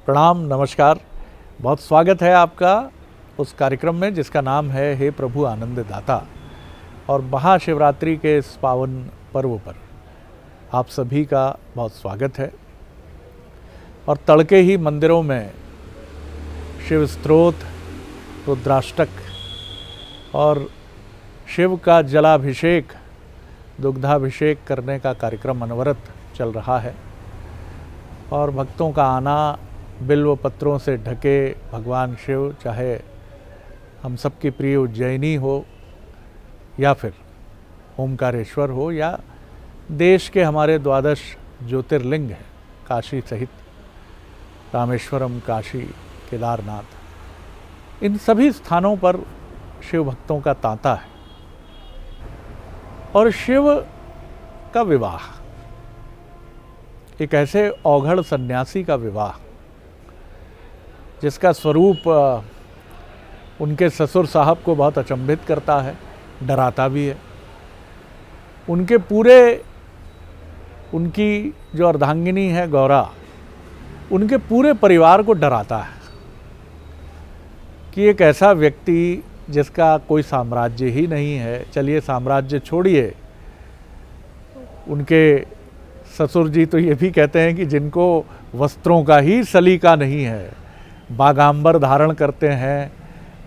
प्रणाम, नमस्कार। बहुत स्वागत है आपका उस कार्यक्रम में जिसका नाम है हे प्रभु आनंद दाता। और महाशिवरात्रि के इस पावन पर्व पर आप सभी का बहुत स्वागत है। और तड़के ही मंदिरों में शिव स्तोत्र, रुद्राष्टक और शिव का जलाभिषेक, दुग्धाभिषेक करने का कार्यक्रम अनवरत चल रहा है। और भक्तों का आना बिल्व पत्रों से ढके भगवान शिव, चाहे हम सबकी प्रिय उज्जैनी हो या फिर ओमकारेश्वर हो या देश के हमारे 12 ज्योतिर्लिंग हैं, काशी सहित रामेश्वरम, काशी, केदारनाथ, इन सभी स्थानों पर शिव भक्तों का तांता है। और शिव का विवाह, एक ऐसे औघड़ सन्यासी का विवाह जिसका स्वरूप उनके ससुर साहब को बहुत अचंभित करता है, डराता भी है। उनकी जो अर्धांगिनी है गौरा, उनके पूरे परिवार को डराता है कि एक ऐसा व्यक्ति जिसका कोई साम्राज्य ही नहीं है, चलिए साम्राज्य छोड़िए, उनके ससुर जी तो ये भी कहते हैं कि जिनको वस्त्रों का ही सलीका नहीं है, बागांबर धारण करते हैं,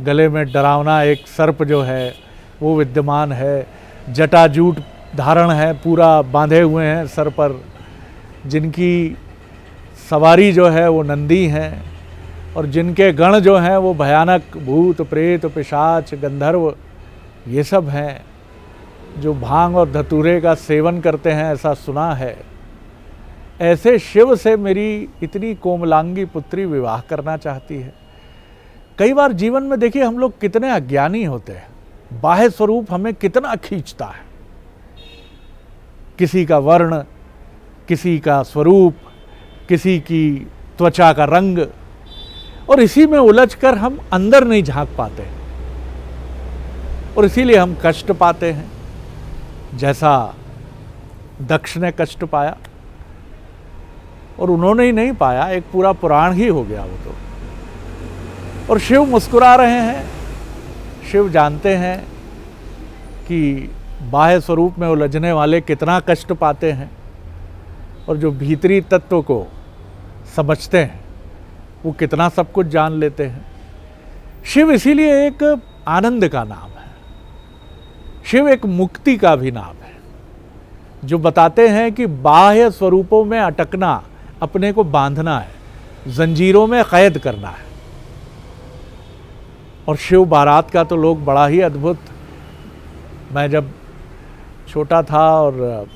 गले में डरावना एक सर्प जो है वो विद्यमान है, जटाजूट धारण है, पूरा बांधे हुए हैं सर पर, जिनकी सवारी जो है वो नंदी हैं, और जिनके गण जो हैं वो भयानक भूत, प्रेत, पिशाच, गंधर्व ये सब हैं, जो भांग और धतूरे का सेवन करते हैं, ऐसा सुना है। ऐसे शिव से मेरी इतनी कोमलांगी पुत्री विवाह करना चाहती है। कई बार जीवन में देखिए हम लोग कितने अज्ञानी होते हैं, बाह्य स्वरूप हमें कितना खींचता है, किसी का वर्ण, किसी का स्वरूप, किसी की त्वचा का रंग, और इसी में उलझकर हम अंदर नहीं झांक पाते और इसीलिए हम कष्ट पाते हैं, जैसा दक्ष ने कष्ट पाया। और उन्होंने ही नहीं पाया, एक पूरा पुराण ही हो गया वो तो। और शिव मुस्कुरा रहे हैं, शिव जानते हैं कि बाह्य स्वरूप में उलझने वाले कितना कष्ट पाते हैं, और जो भीतरी तत्व को समझते हैं वो कितना सब कुछ जान लेते हैं। शिव इसीलिए एक आनंद का नाम है, शिव एक मुक्ति का भी नाम है, जो बताते हैं कि बाह्य स्वरूपों में अटकना, अपने को बांधना है, जंजीरों में कैद करना है। और शिव बारात का तो लोग बड़ा ही अद्भुत, मैं जब छोटा था और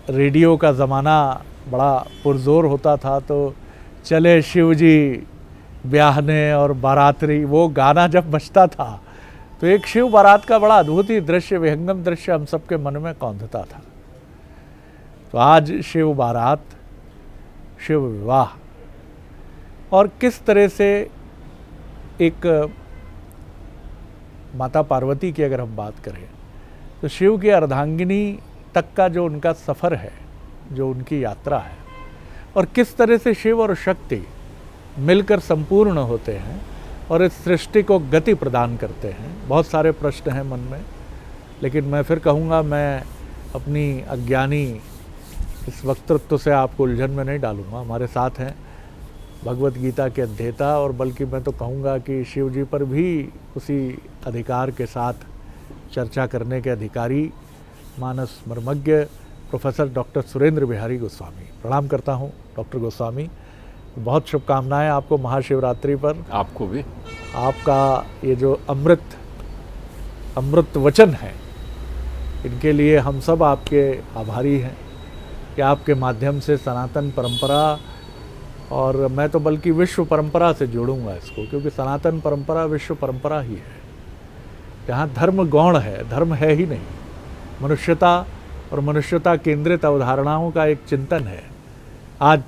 रेडियो का ज़माना बड़ा पुरजोर होता था, तो चले शिव जी ब्याहने और बारातरी, वो गाना जब बजता था तो एक शिव बारात का बड़ा अद्भुत ही दृश्य, विहंगम दृश्य हम सबके मन में कौंधता था। तो आज शिव बारात, शिव विवाह, और किस तरह से एक माता पार्वती की अगर हम बात करें तो शिव की अर्धांगिनी तक का जो उनका सफ़र है, जो उनकी यात्रा है, और किस तरह से शिव और शक्ति मिलकर संपूर्ण होते हैं और इस सृष्टि को गति प्रदान करते हैं। बहुत सारे प्रश्न हैं मन में, लेकिन मैं फिर कहूँगा, मैं अपनी अज्ञानी इस वक्तृत्व से आपको उलझन में नहीं डालूंगा। हमारे साथ हैं भगवत गीता के अध्येता, और बल्कि मैं तो कहूँगा कि शिव जी पर भी उसी अधिकार के साथ चर्चा करने के अधिकारी, मानस मर्मज्ञ प्रोफेसर डॉक्टर सुरेंद्र बिहारी गोस्वामी। प्रणाम करता हूँ डॉक्टर गोस्वामी, बहुत शुभकामनाएं आपको महाशिवरात्रि पर। आपको भी। आपका ये जो अमृत वचन है, इनके लिए हम सब आपके आभारी हैं कि आपके माध्यम से सनातन परंपरा, और मैं तो बल्कि विश्व परंपरा से जोड़ूंगा इसको, क्योंकि सनातन परंपरा विश्व परंपरा ही है। यहाँ धर्म गौण है, धर्म है ही नहीं, मनुष्यता और मनुष्यता केंद्रित अवधारणाओं का एक चिंतन है। आज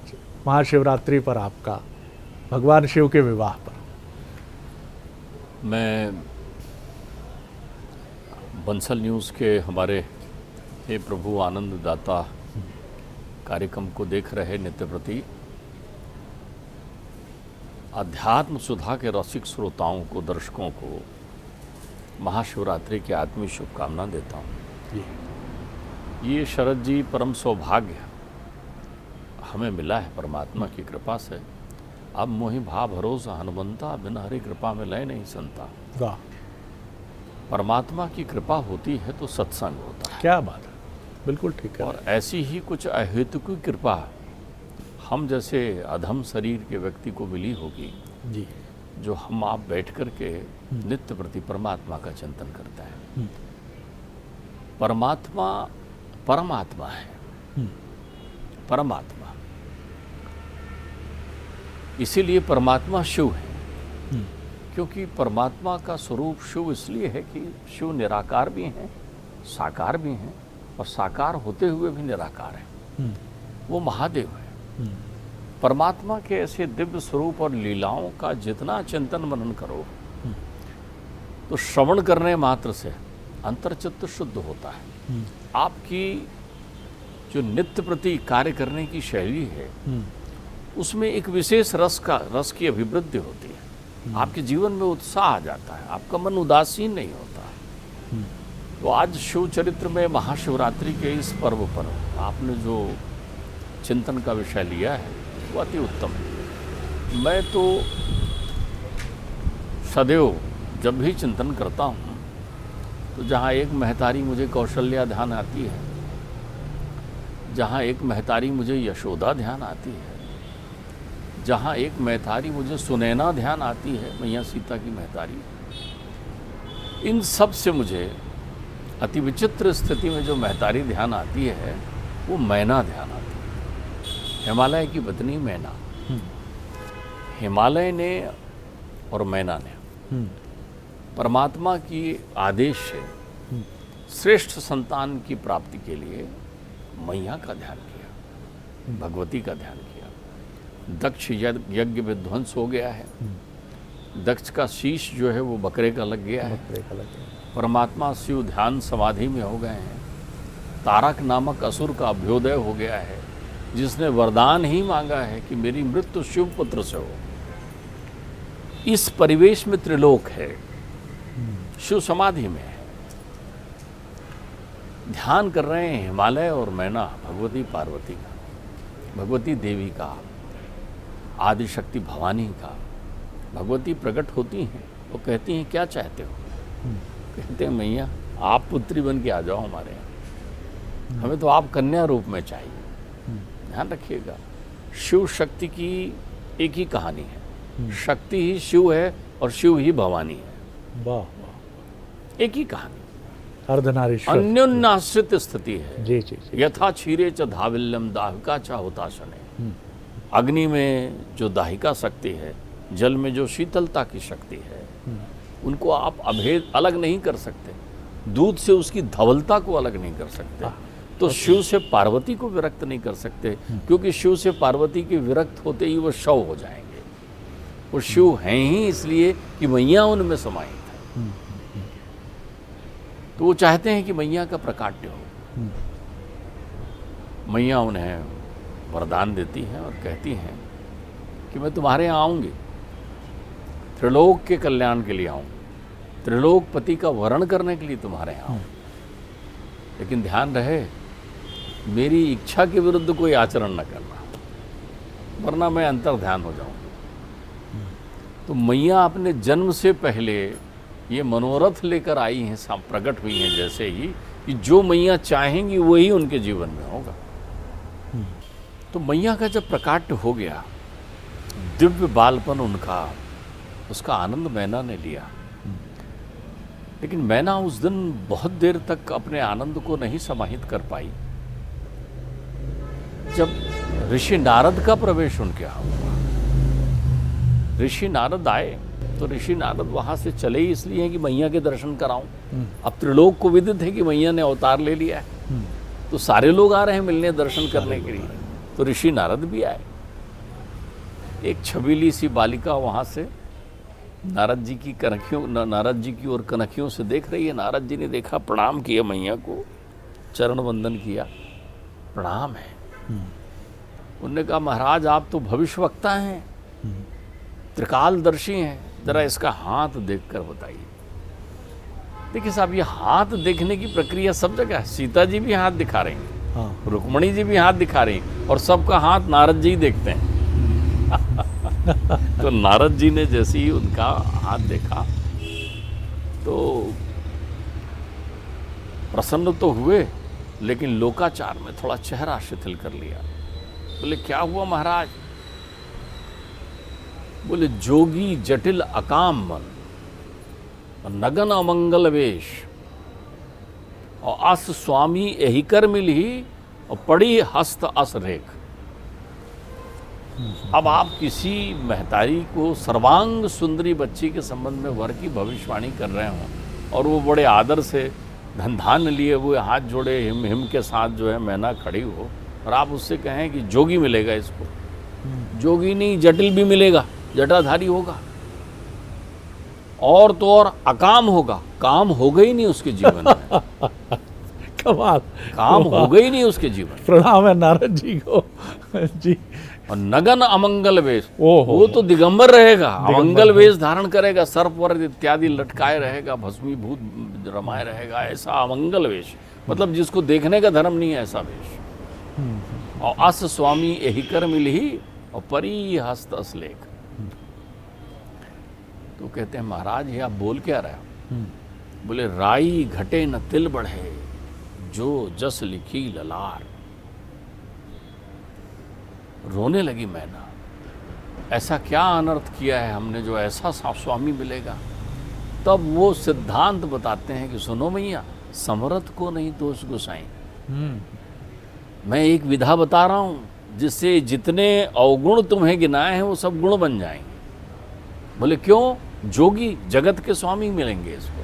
महाशिवरात्रि पर आपका, भगवान शिव के विवाह पर, मैं बंसल न्यूज़ के हमारे हे प्रभु आनंद दाता कार्यक्रम को देख रहे नित्य प्रति अध्यात्म सुधा के रसिक श्रोताओं को, दर्शकों को महाशिवरात्रि की आत्मीय शुभकामना देता हूँ। जी। ये शरद जी परम सौभाग्य हमें मिला है परमात्मा की कृपा से। अब मोहि भा भरोसा हनुमंता, बिना हरि कृपा में लय नहीं संता। वाह, परमात्मा की कृपा होती है तो सत्संग होता है। क्या बात है, बिल्कुल ठीक है। और ऐसी ही कुछ अहेतु की कृपा हम जैसे अधम शरीर के व्यक्ति को मिली होगी, जी। जो हम आप बैठ कर के नित्य प्रति परमात्मा का चिंतन करता है। परमात्मा परमात्मा है, परमात्मा, इसीलिए परमात्मा शिव है। क्योंकि परमात्मा का स्वरूप शिव इसलिए है कि शिव निराकार भी हैं, साकार भी हैं, और साकार होते हुए भी निराकार है। वो महादेव है। परमात्मा के ऐसे दिव्य स्वरूप और लीलाओं का जितना चिंतन मनन करो तो श्रवण करने मात्र से अंतर्चित्त शुद्ध होता है। आपकी जो नित्य प्रति कार्य करने की शैली है उसमें एक विशेष रस की अभिवृद्धि होती है। आपके जीवन में उत्साह आ जाता है, आपका मन उदासीन नहीं होता। तो आज शिव चरित्र में महाशिवरात्रि के इस पर्व पर आपने जो चिंतन का विषय लिया है वो अति उत्तम है। मैं तो सदैव जब भी चिंतन करता हूँ तो जहाँ एक महतारी मुझे कौशल्या ध्यान आती है, जहाँ एक महतारी मुझे यशोदा ध्यान आती है, जहाँ एक महतारी मुझे सुनैना ध्यान आती है, मैया सीता की महतारी, इन सब से मुझे अति विचित्र स्थिति में जो महतारी ध्यान आती है वो मैना ध्यान आती है। हिमालय की पत्नी मैना, हिमालय ने और मैना ने परमात्मा की आदेश से श्रेष्ठ संतान की प्राप्ति के लिए मैया का ध्यान किया, भगवती का ध्यान किया। दक्ष यज्ञ विध्वंस हो गया है, दक्ष का शीश जो है वो बकरे का लग गया है, परमात्मा शिव ध्यान समाधि में हो गए हैं। तारक नामक असुर का अभ्योदय हो गया है, जिसने वरदान ही मांगा है कि मेरी मृत्यु शिव पुत्र से हो। इस परिवेश में त्रिलोक है, शिव समाधि में है, ध्यान कर रहे हैं हिमालय और मैना भगवती पार्वती का, भगवती देवी का, आदिशक्ति भवानी का। भगवती प्रकट होती हैं, वो कहती हैं क्या चाहते हो? कहते हैं मैया आप पुत्री बन के आ जाओ हमारे यहाँ, हमें तो आप कन्या रूप में चाहिए। ध्यान रखिएगा, शिव शक्ति की एक ही कहानी है, शक्ति ही शिव है और शिव ही भवानी है। वाह, एक ही कहानी, अर्धनारीश्वर, अन्योन्याश्रित स्थिति है। जी जी जी। यथा क्षीरे च धाविल्यम दाहिका च हुताशने। अग्नि में जो दाहिका शक्ति है, जल में जो शीतलता की शक्ति है, उनको आप अभेद अलग नहीं कर सकते। दूध से उसकी धवलता को अलग नहीं कर सकते। तो शिव से पार्वती को विरक्त नहीं कर सकते, क्योंकि शिव से पार्वती के विरक्त होते ही वो शव हो जाएंगे। वो शिव हैं ही इसलिए कि मैया उनमें समाहित है। तो वो चाहते हैं कि मैया का प्रकाट्य हो। मैया उन्हें वरदान देती हैं और कहती हैं कि मैं तुम्हारे यहाँ आऊँगी, त्रिलोक के कल्याण के लिए आऊँगी, त्रिलोकपति का वरण करने के लिए तुम्हारे यहाँ आऊँ। लेकिन ध्यान रहे, मेरी इच्छा के विरुद्ध कोई आचरण न करना, वरना मैं अंतर्ध्यान हो जाऊँगी। तो मैया अपने जन्म से पहले ये मनोरथ लेकर आई हैं, प्रकट हुई हैं जैसे ही, कि जो मैया चाहेंगी वही उनके जीवन में होगा। तो मैया का जब प्रकाट्य हो गया, दिव्य बालपन उनका, उसका आनंद मैना ने लिया। लेकिन मैना उस दिन बहुत देर तक अपने आनंद को नहीं समाहित कर पाई। जब ऋषि नारद का प्रवेश उनके यहाँ हुआ, ऋषि नारद आए, तो ऋषि नारद वहाँ से चले ही इसलिए हैं कि मैया के दर्शन कराऊं। अब त्रिलोक को विदित है कि मैया ने अवतार ले लिया है, तो सारे लोग आ रहे हैं मिलने, दर्शन करने के लिए। तो ऋषि नारद भी आए। एक छबीली सी बालिका वहाँ से नारद जी की ओर कनखियों से देख रही है। नारद जी ने देखा, प्रणाम किया मैया को, चरण वंदन किया, प्रणाम है। उन्होंने कहा महाराज आप तो भविष्यवक्ता हैं, त्रिकालदर्शी हैं, जरा इसका हाथ देखकर बताइए। देखिए साहब, ये हाथ देखने की प्रक्रिया सब जगह है। सीता जी भी हाथ दिखा रही हैं, हाँ, रुक्मणी जी भी हाथ दिखा रही हैं, और सबका हाथ नारद जी ही देखते हैं। तो नारद जी ने जैसे ही उनका हाथ देखा तो प्रसन्न तो हुए, लेकिन लोकाचार में थोड़ा चेहरा शिथिल कर लिया। बोले क्या हुआ महाराज? बोले जोगी जटिल अकाम मन, नगन अमंगल वेश, और अस स्वामी यही कर मिली, और पड़ी हस्त अस रेख। अब आप किसी महतारी को सर्वांग सुंदरी बच्ची के संबंध में वर की भविष्यवाणी कर रहे हो, और वो बड़े आदर से धन धान लिए हुए हाथ जोड़े हिम हिम के साथ जो है मैना खड़ी हो, और आप उससे कहें कि जोगी मिलेगा इसको। जोगी नहीं, जटिल भी मिलेगा, जटाधारी होगा, और तो और अकाम होगा। काम होगा ही नहीं उसके जीवन में। कमाल, काम होगा ही नहीं उसके जीवन में। प्रणाम है नारद जी को जी। और नगन अमंगल वेश, ओहो, वो तो दिगंबर रहेगा, अमंगल वेश धारण करेगा, सर्प वर्ग इत्यादि लटकाए रहेगा, भस्मीभूत रमाए रहेगा, ऐसा अमंगल वेश, मतलब जिसको देखने का धर्म नहीं है ऐसा वेश। और अस स्वामी यही कर मिली, और परी हस्त असलेख। तो कहते हैं महाराज ये आप बोल क्या रहे हो? बोले राई घटे न तिल बढ़े, जो जस लिखी ललार। रोने लगी मैना, ऐसा क्या अनर्थ किया है हमने जो ऐसा स्वामी मिलेगा? तब वो सिद्धांत बताते हैं कि सुनो मैया, समरथ को नहीं दोष गुसाई। मैं एक विधा बता रहा हूं जिससे जितने अवगुण तुम्हें गिनाए हैं वो सब गुण बन जाएंगे। बोले क्यों? जोगी जगत के स्वामी मिलेंगे इसको।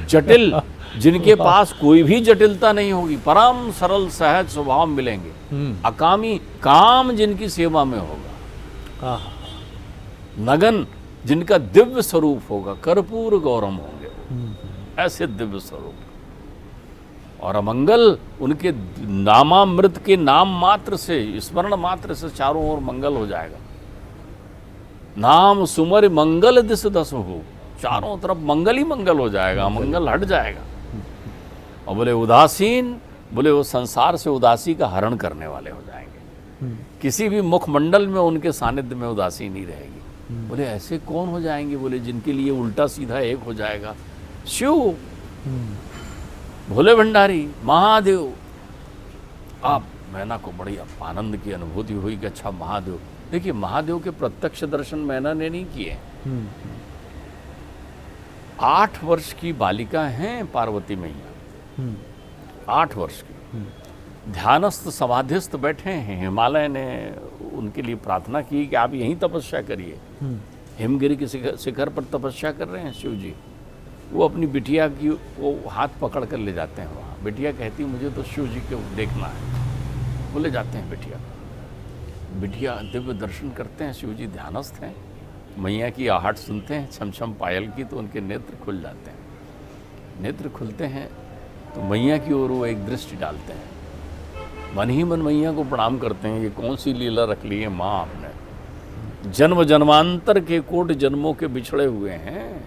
जटिल, जिनके पास कोई भी जटिलता नहीं होगी, परम सरल सहज स्वभाव मिलेंगे। अकामी, काम जिनकी सेवा में होगा। नगन, जिनका दिव्य स्वरूप होगा, कर्पूर गौरम होंगे, ऐसे दिव्य स्वरूप। और अमंगल, उनके नामामृत के नाम मात्र से, स्मरण मात्र से चारों ओर मंगल हो जाएगा। नाम सुमर मंगल दिस दस हो, चारों तरफ मंगल ही मंगल हो जाएगा, अमंगल हट जाएगा। और बोले उदासीन, बोले वो संसार से उदासी का हरण करने वाले हो जाएंगे। किसी भी मुखमंडल में उनके सानिध्य में उदासी नहीं रहेगी। बोले ऐसे कौन हो जाएंगे? बोले जिनके लिए उल्टा सीधा एक हो जाएगा। शिव, भोले भंडारी, महादेव। आप मैना को बड़ी आनंद की अनुभूति हुई कि अच्छा महादेव। देखिए महादेव के प्रत्यक्ष दर्शन मैना ने नहीं किए। 8 वर्ष की बालिका हैं पार्वती मैया, 8 वर्ष की, ध्यानस्थ समाधिस्थ बैठे हैं। हिमालय ने उनके लिए प्रार्थना की कि आप यहीं तपस्या करिए। हिमगिरी के शिखर पर तपस्या कर रहे हैं शिव जी। वो अपनी बिटिया की वो हाथ पकड़ कर ले जाते हैं वहाँ। बिटिया कहती मुझे तो शिव जी को देखना है। वो ले जाते हैं बिटिया। बिटिया दिव्य दर्शन करते हैं, शिव जी ध्यानस्थ हैं। मैया की आहट सुनते हैं छम छम पायल की, तो उनके नेत्र खुल जाते हैं। नेत्र खुलते हैं तो मैया की ओर वो एक दृष्टि डालते हैं। मन ही मन मैया को प्रणाम करते हैं। ये कौन सी लीला रख ली है माँ आपने? जन्म जन्मांतर के कोट जन्मों के बिछड़े हुए हैं,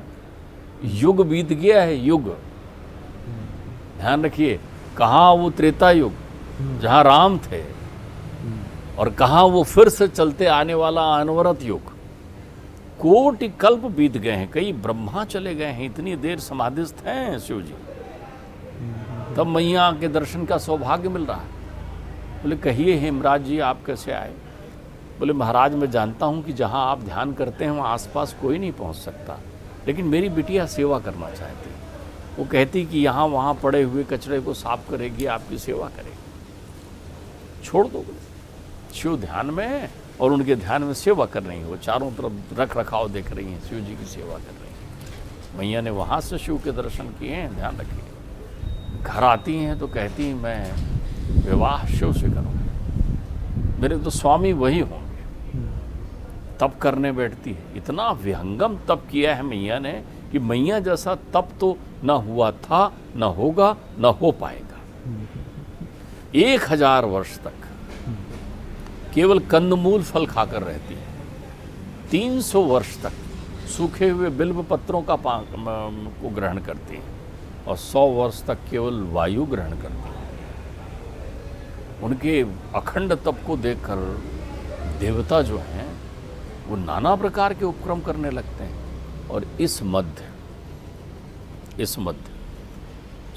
युग बीत गया है, युग। ध्यान रखिए, कहाँ वो त्रेता युग जहाँ राम थे, और कहाँ वो फिर से चलते आने वाला अनवरत युग। कोटि कल्प बीत गए हैं, कई ब्रह्मा चले गए हैं, इतनी देर समाधिस्थ हैं शिव जी। तब मैया के दर्शन का सौभाग्य मिल रहा है। बोले कहिए हेमराज जी आप कैसे आए? बोले महाराज मैं जानता हूँ कि जहाँ आप ध्यान करते हैं वहाँ आसपास कोई नहीं पहुँच सकता, लेकिन मेरी बिटिया सेवा करना चाहती। वो कहती कि यहाँ वहाँ पड़े हुए कचरे को साफ करेगी, आपकी सेवा करेगी। छोड़ दो। बोले शिव ध्यान में है और उनके ध्यान में सेवा कर रही है। वो चारों तरफ रख रखाव देख रही हैं, शिव जी की सेवा कर रही हैं। मैया ने वहाँ से शिव के दर्शन किए हैं। ध्यान रखिए, घर आती हैं तो कहती हैं मैं विवाह शिव से करूँगी, मेरे तो स्वामी वही होंगे। तप करने बैठती है। इतना विहंगम तप किया है मैया ने कि मैया जैसा तप तो न हुआ था, न होगा, न हो पाएगा। 1000 वर्ष तक केवल कंदमूल फल खाकर रहती है। 300 वर्ष तक सूखे हुए बिल्व पत्रों का को ग्रहण करती हैं और 100 वर्ष तक केवल वायु ग्रहण करती हैं। उनके अखंड तप को देखकर देवता जो हैं वो नाना प्रकार के उपक्रम करने लगते हैं। और इस मध्य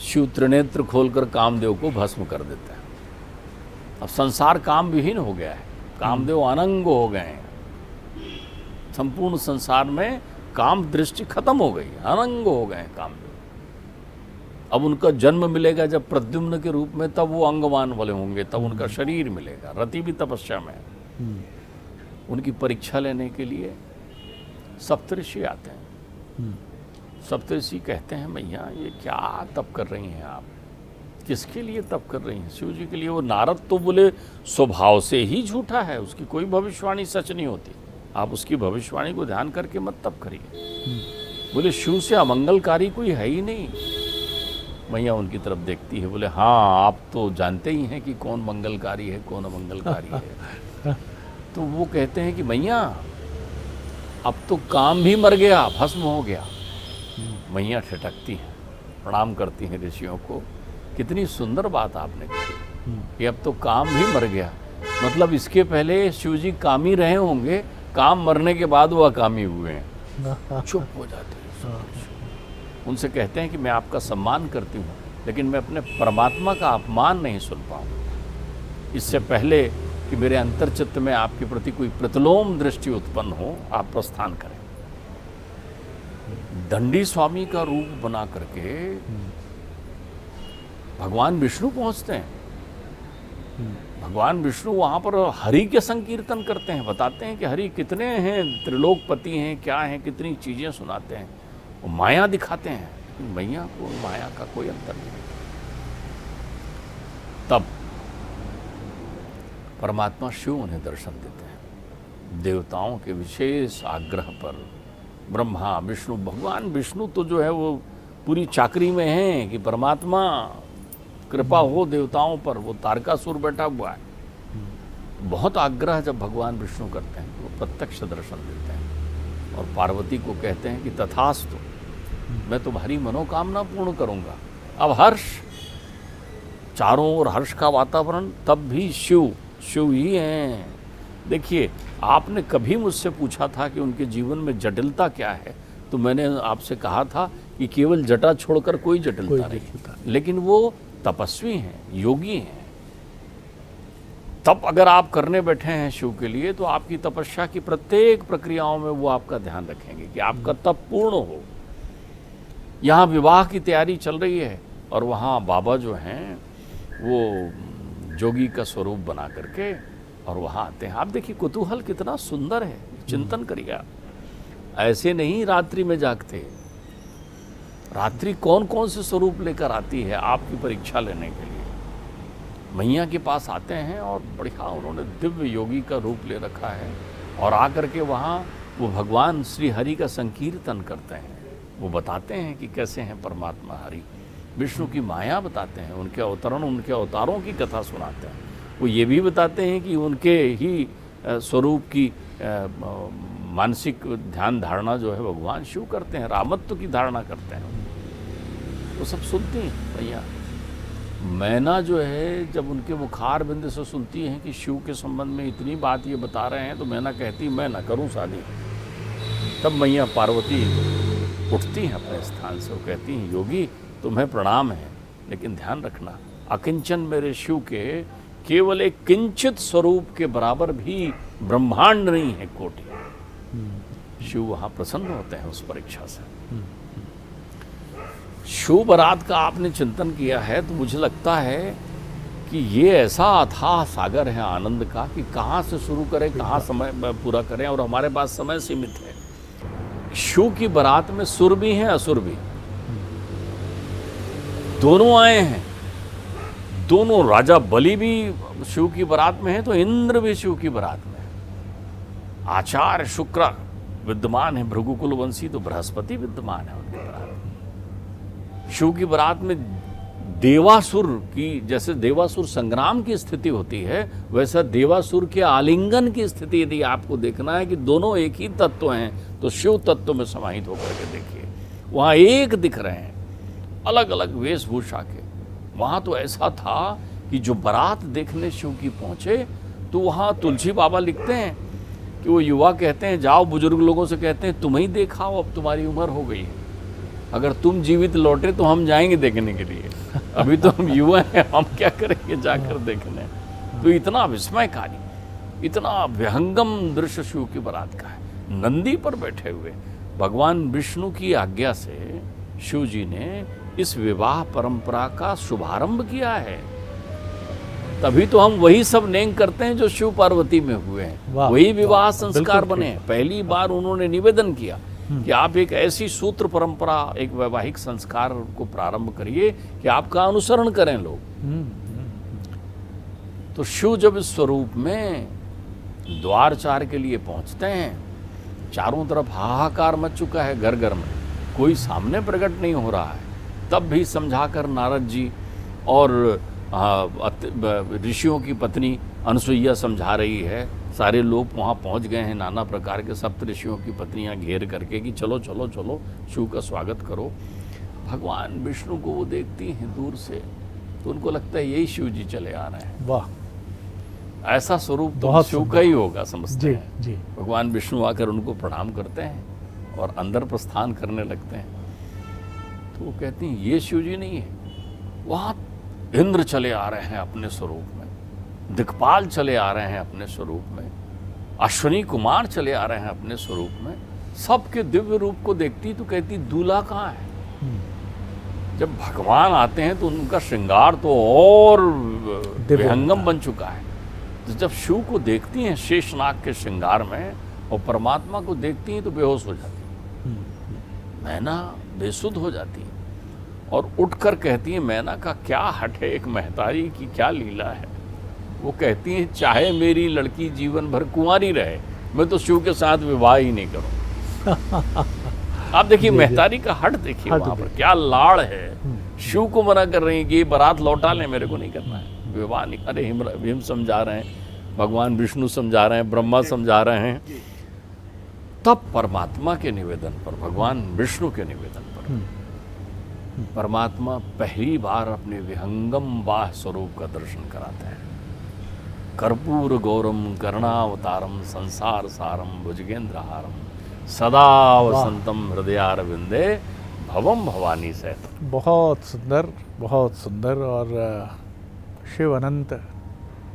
शिव त्रिनेत्र खोलकर कामदेव को भस्म कर देते हैं। अब संसार काम विहीन हो गया है, कामदेव अनंग हो गए हैं। संपूर्ण संसार में काम दृष्टि खत्म हो गई, अनंग हो गए हैं कामदेव। अब उनका जन्म मिलेगा जब प्रद्युम्न के रूप में, तब वो अंगवान वाले होंगे, तब उनका शरीर मिलेगा। रति भी तपस्या में है। उनकी परीक्षा लेने के लिए सप्तऋषि आते हैं। सप्तऋषि कहते हैं, मैया ये क्या तप कर रही हैं आप, किसके लिए तप कर रही हैं? शिव जी के लिए। वो नारद तो बोले स्वभाव से ही झूठा है, उसकी कोई भविष्यवाणी सच नहीं होती, आप उसकी भविष्यवाणी को ध्यान करके मत तप करिए। बोले शिव से अमंगलकारी कोई है ही नहीं। मैया उनकी तरफ देखती है, बोले हाँ आप तो जानते ही हैं कि कौन मंगलकारी है कौन अमंगलकारी है। तो वो कहते हैं कि मैया अब तो काम भी मर गया, भस्म हो गया। मैया ठिठकती हैं, प्रणाम करती हैं ऋषियों को। कितनी सुंदर बात आपने कही कि अब तो काम भी मर गया, मतलब इसके पहले शिव जी कामी रहे होंगे, काम मरने के बाद वो अकामी हुए हैं। चुप हो जाते हैं। उनसे कहते हैं कि मैं आपका सम्मान करती हूँ, लेकिन मैं अपने परमात्मा का अपमान नहीं सुन पाऊँ। इससे पहले कि मेरे अंतर्चित्त में आपके प्रति कोई प्रतिलोम दृष्टि उत्पन्न हो, आप प्रस्थान करें। दंडी स्वामी का रूप बना करके भगवान विष्णु पहुंचते हैं। भगवान विष्णु वहाँ पर हरि के संकीर्तन करते हैं, बताते हैं कि हरि कितने हैं, त्रिलोकपति हैं, क्या हैं, कितनी चीज़ें सुनाते हैं। वो माया दिखाते हैं, लेकिन मैया को माया का कोई अंतर नहीं। तब परमात्मा शिव उन्हें दर्शन देते हैं। देवताओं के विशेष आग्रह पर ब्रह्मा विष्णु, भगवान विष्णु तो जो है वो पूरी चाकरी में हैं कि परमात्मा कृपा हो देवताओं पर। वो तारकासुर बैठा हुआ है। बहुत आग्रह जब भगवान विष्णु करते हैं वो प्रत्यक्ष दर्शन देते हैं और पार्वती को कहते हैं कि तथास्तु, मैं तुम्हारी मनोकामना पूर्ण करूंगा। अब हर्ष, चारों ओर हर्ष का वातावरण, तब भी शिव ही हैं। देखिए, आपने कभी मुझसे पूछा था कि उनके जीवन में जटिलता क्या है, तो मैंने आपसे कहा था कि केवल जटा छोड़कर कोई जटिलता नहीं। लेकिन वो तपस्वी हैं, योगी हैं। तप अगर आप करने बैठे हैं शिव के लिए, तो आपकी तपस्या की प्रत्येक प्रक्रियाओं में वो आपका ध्यान रखेंगे कि आपका तप पूर्ण हो। यहाँ विवाह की तैयारी चल रही है और वहाँ बाबा जो हैं वो जोगी का स्वरूप बना करके और वहाँ आते हैं। आप देखिए कुतूहल कितना सुंदर है, चिंतन करिए आप। ऐसे नहीं रात्रि में जागते, रात्रि कौन कौन से स्वरूप लेकर आती है आपकी परीक्षा लेने के लिए। मैया के पास आते हैं और बढ़िया उन्होंने दिव्य योगी का रूप ले रखा है और आकर के वहाँ वो भगवान श्री हरि का संकीर्तन करते हैं। वो बताते हैं कि कैसे हैं परमात्मा हरि। विष्णु की माया बताते हैं, उनके अवतरण, उनके अवतारों की कथा सुनाते हैं। वो ये भी बताते हैं कि उनके ही स्वरूप की मानसिक ध्यान धारणा जो है भगवान शिव करते हैं, रामत्व की धारणा करते हैं। वो सब सुनती हैं भैया। मैना जो है जब उनके मुखार बिंद से सुनती हैं कि शिव के संबंध में इतनी बात ये बता रहे हैं, तो मैना कहती मैं ना करूं शादी। तब मैया पार्वती उठती हैं अपने स्थान से, वो कहती हैं योगी तुम्हें प्रणाम है, लेकिन ध्यान रखना अकिंचन मेरे शिव के केवल एक किंचित स्वरूप के बराबर भी ब्रह्मांड नहीं है कोटि। शिव वहाँ प्रसन्न होते हैं उस परीक्षा से। शिव बारात का आपने चिंतन किया है तो मुझे लगता है कि ये ऐसा अथाह सागर है आनंद का कि कहाँ से शुरू करें, कहाँ समय पूरा करें, और हमारे पास समय सीमित है। शिव की बारात में सुर भी हैं असुर भी, दोनों आए हैं। दोनों, राजा बलि भी शिव की बारात में है तो इंद्र भी शिव की बारात में है। आचार्य शुक्र विद्यमान है, भृगुकुल वंशी तो बृहस्पति विद्यमान है उनकी बारात में। शिव की बारात में देवासुर की, जैसे देवासुर संग्राम की स्थिति होती है, वैसा देवासुर के आलिंगन की स्थिति यदि आपको देखना है कि दोनों एक ही तत्व हैं, तो शिव तत्व में समाहित होकर के देखिए, वहाँ एक दिख रहे हैं, अलग अलग वेशभूषा के। वहाँ तो ऐसा था कि जो बारात देखने शिव की पहुँचे, तो वहाँ तुलसी बाबा लिखते हैं कि वो युवा कहते हैं, जाओ बुजुर्ग लोगों से कहते हैं, तुम्हें ही देखाओ, अब तुम्हारी उम्र हो गई है, अगर तुम जीवित लौटे तो हम जाएंगे देखने के लिए, अभी तो हम युवा हैं, हम क्या करेंगे जाकर देखने। तो इतना विस्मयकारी, इतना विहंगम दृश्य शिव की बारात का है। नंदी पर बैठे हुए भगवान विष्णु की आज्ञा से शिव जी ने इस विवाह परंपरा का शुभारंभ किया है। तभी तो हम वही सब नेंग करते हैं जो शिव पार्वती में हुए हैं, वही विवाह संस्कार बने हैं। पहली बार उन्होंने निवेदन किया कि आप एक ऐसी सूत्र परंपरा, एक वैवाहिक संस्कार को प्रारंभ करिए कि आपका अनुसरण करें लोग। तो शिव जब इस स्वरूप में द्वारचार के लिए पहुंचते हैं, चारों तरफ हाहाकार मच चुका है, घर घर में कोई सामने प्रकट नहीं हो रहा है, तब भी समझाकर नारद जी और ऋषियों की पत्नी अनसुईया समझा रही है, सारे लोग वहाँ पहुँच गए हैं, नाना प्रकार के सप्त ऋषियों की पत्नियाँ घेर करके कि चलो चलो चलो शिव का स्वागत करो। भगवान विष्णु को वो देखती हैं दूर से, तो उनको लगता है यही शिव जी चले आ रहे हैं। वाह, ऐसा स्वरूप तो शिव का ही होगा समझते हैं। जी। भगवान विष्णु आकर उनको प्रणाम करते हैं और अंदर प्रस्थान करने लगते हैं। तो वो कहती हैं ये शिव जी नहीं है, वहाँ इंद्र चले आ रहे हैं अपने स्वरूप में, दिक्पाल चले आ रहे हैं अपने स्वरूप में, अश्विनी कुमार चले आ रहे हैं अपने स्वरूप में। सबके दिव्य रूप को देखती तो कहती दूल्हा कहाँ है। जब भगवान आते हैं तो उनका श्रृंगार तो और विहंगम बन चुका है। तो जब शिव को देखती हैं शेषनाग के श्रृंगार में और परमात्मा को देखती हैं तो बेहोश हो जाती हैं, मैना बेसुध हो जाती है और उठकर कहती है, मैना का क्या हट है, एक महतारी की क्या लीला है। वो कहती हैं, चाहे मेरी लड़की जीवन भर कुंवारी रहे, मैं तो शिव के साथ विवाह ही नहीं करूं। आप देखिए महतारी का हट देखिए, वहां पर क्या लाड़ है। शिव को मना कर रही है कि ये बारात लौटा ले, मेरे को नहीं करना है, विवाह नहीं। अरे हिम समझा रहे हैं, भगवान विष्णु समझा रहे हैं, ब्रह्मा समझा रहे हैं। तब परमात्मा के निवेदन पर, भगवान विष्णु के निवेदन पर परमात्मा पहली बार अपने विहंगम बाह स्वरूप का दर्शन कराते हैं। कर्पूर गौरम करुणावतारम संसार सारम भुजगेंद्रहारम सदा वसंतम हृदयारविंदे भवम भवानी सहित। बहुत सुंदर, बहुत सुंदर। और शिव अनंत,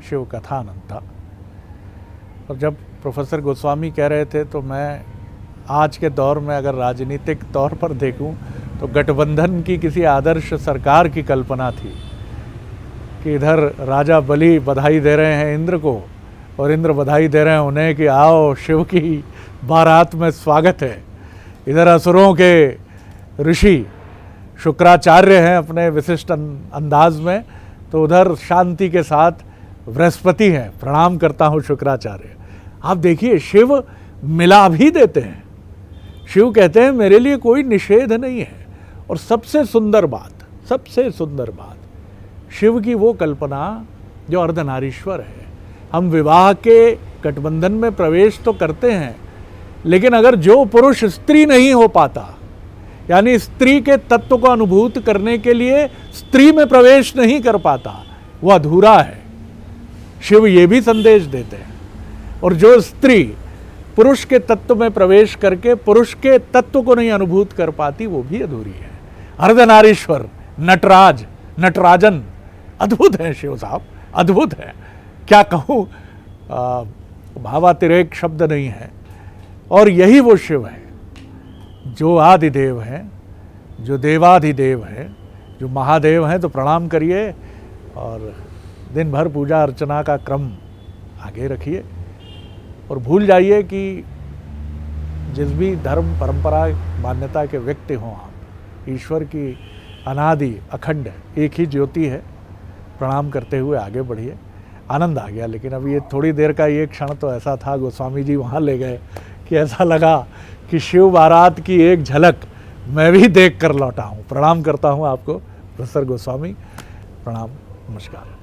शिव कथा अनंता। और जब प्रोफेसर गोस्वामी कह रहे थे तो मैं आज के दौर में अगर राजनीतिक तौर पर देखूं तो गठबंधन की किसी आदर्श सरकार की कल्पना थी कि इधर राजा बलि बधाई दे रहे हैं इंद्र को और इंद्र बधाई दे रहे हैं उन्हें कि आओ शिव की बारात में स्वागत है। इधर असुरों के ऋषि शुक्राचार्य हैं अपने विशिष्ट अंदाज में, तो उधर शांति के साथ बृहस्पति हैं, प्रणाम करता हूँ शुक्राचार्य। आप देखिए शिव मिला भी देते हैं। शिव कहते हैं मेरे लिए कोई निषेध नहीं है। और सबसे सुंदर बात, सबसे सुंदर बात, शिव की वो कल्पना जो अर्धनारीश्वर है। हम विवाह के गठबंधन में प्रवेश तो करते हैं, लेकिन अगर जो पुरुष स्त्री नहीं हो पाता, यानी स्त्री के तत्व को अनुभूत करने के लिए स्त्री में प्रवेश नहीं कर पाता, वह अधूरा है। शिव ये भी संदेश देते हैं। और जो स्त्री पुरुष के तत्व में प्रवेश करके पुरुष के तत्व को नहीं अनुभूत कर पाती, वो भी अधूरी है। अर्धनारीश्वर, नटराज, नटराजन, अद्भुत है शिव साहब, अद्भुत है। क्या कहूँ, भावातिरेक शब्द नहीं है। और यही वो शिव है जो आदिदेव हैं, जो देवाधिदेव हैं, जो महादेव हैं। तो प्रणाम करिए और दिन भर पूजा अर्चना का क्रम आगे रखिए और भूल जाइए कि जिस भी धर्म परंपरा मान्यता के व्यक्ति हों आप, ईश्वर की अनादि अखंड एक ही ज्योति है। प्रणाम करते हुए आगे बढ़िए। आनंद आ गया। लेकिन अब ये थोड़ी देर का ये क्षण तो ऐसा था, गोस्वामी जी वहाँ ले गए कि ऐसा लगा कि शिव बारात की एक झलक मैं भी देख कर लौटा हूँ। प्रणाम करता हूँ आपको प्रोफेसर गोस्वामी। प्रणाम, नमस्कार।